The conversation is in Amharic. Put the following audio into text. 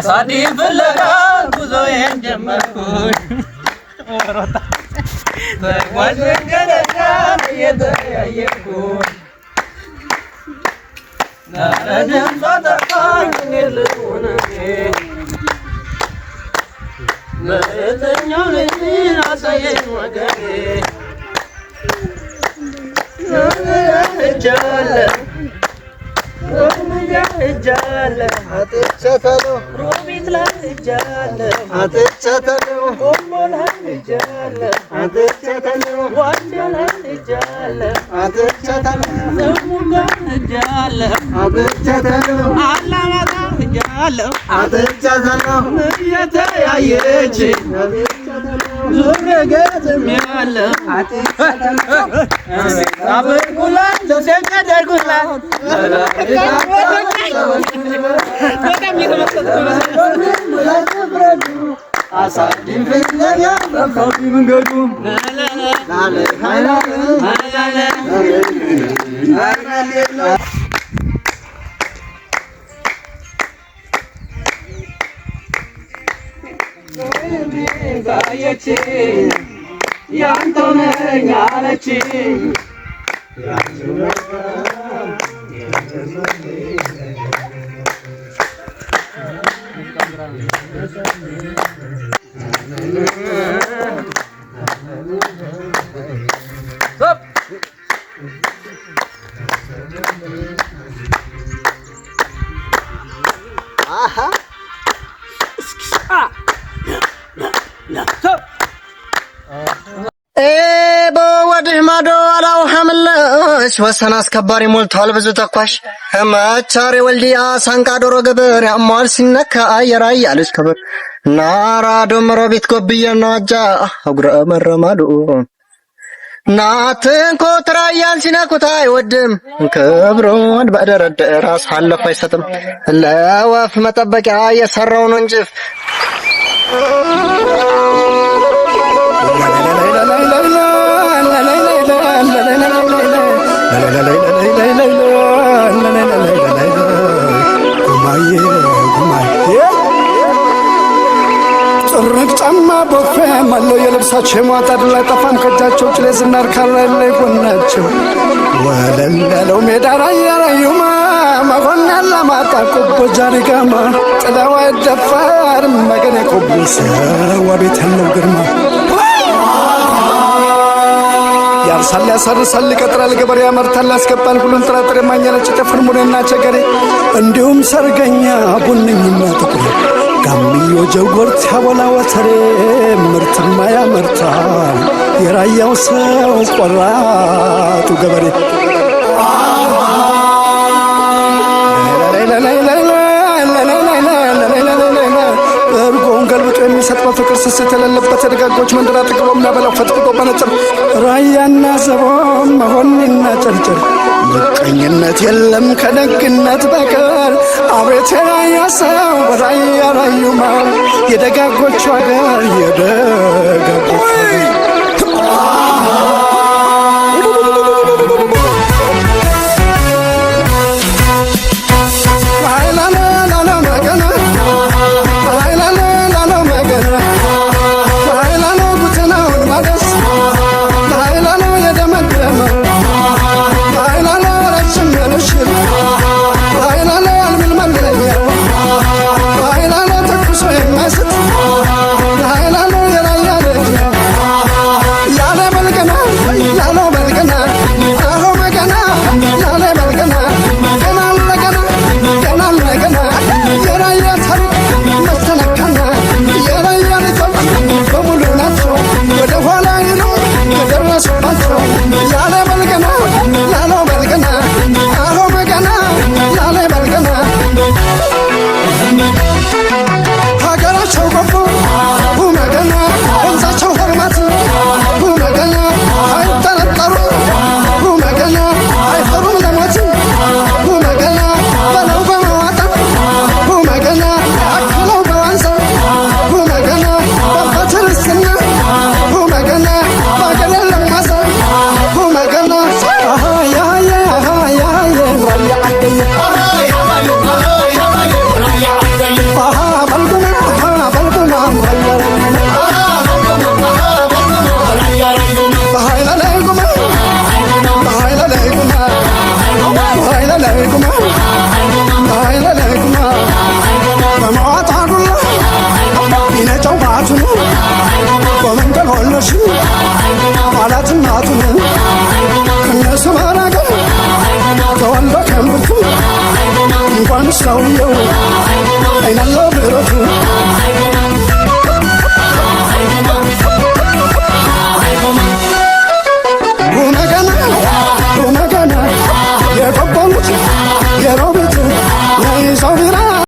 ሳዲ ፍለጋ ጉዞዬን ጀመርኩኝ ተጓዥ መንገደኛ እየተያየኩኝ ናረድም ባጠፋኝ ልሁን ለየትኛው ልጅን አሳየኝ ወገኔ እጃለሁ አጥቻታለሁ ሮቢት ላይ እጃለሁ አጥቻታለሁ ቆሞ ላይ እጃለሁ አጥቻታለሁ ዋንጃ ላይ እጃለሁ አጥቻታለሁ ዘሙጋ እጃለሁ አጥቻታለሁ አላማጣ እጃለሁ አጥቻታለሁ እየተያየች ዙር ገጥሜያለሁ አጥቻታለሁ አብርኩላት ተሰቀደርኩላት በጣም አሳድን ፍለጋ በፋቢ መንገዱ ያንተው ነኝ አለችኝ በወዲህ ማዶ አላው ሐምለሽ ወሰን አስከባሪ ሞልቷል ብዙ ተኳሽ መቻሬ ወልዲያ ሳንቃ ዶሮ ገበር ያሟል ሲነካ አየራይ ያለች ከበር ናራ ዶምሮ ቤት ጎብየና አጃ አጉረ መረማሉ ናትን ኮትራያን ሲነኩት አይወድም ክብሩን በደረደር አሳልፎ አይሰጥም ለወፍ መጠበቂያ የሰራውን እንጅፍ ጥርቅ ጫማ ቦፌ ማለው የልብሳቸው ማጣድ ላይ ጠፋም ከጃቸው ጭሌ ዝናር ካላይ ላይ ጎናቸው ወለለው ሜዳ ራያ ራዩማ ማጎና ለማጣ ቆቦ ጃሪጋማ ጥላዋ ደፋር መገኔ ቆብሰ ወቤት ያለው ግርማ ያርሳል ያሰርሳል ይቀጥራል ገበሬ ያመርታል ያስገባል ሁሉን ጥራጥሬ ማኛለች ጥፍር ሙኔና ቸገሬ እንዲሁም ሰርገኛ ቡንኝና ጥቁር ጋምዮ ጀጎርት ያቦላ ወተሬ ምርትማ ያመርታል የራያው ሰው ቆራጡ ገበሬ ገልብጦ የሚሰጥ በፍቅር ስስት የሌለበት የደጋጎች መንደር አጥግቦ የሚያበላው ፈጥቅጦ በነጥር ራያና ዘቦም መሆንና ጨርጨር ምቀኝነት የለም ከደግነት በቀር አቤት የራያ ሰው በራያ ራዩማ የደጋጎቹ አገር የደጋጎቹ አይለለይኩማ አይለለይኩማ በማጣዱላ ይነጨው ባቱን በመንገድ ወለሽ አላት እናቱን ከነሱ ማራገር ተወልዶ ከምርቱ እንኳን ሰውየው አይናለው ብረቱ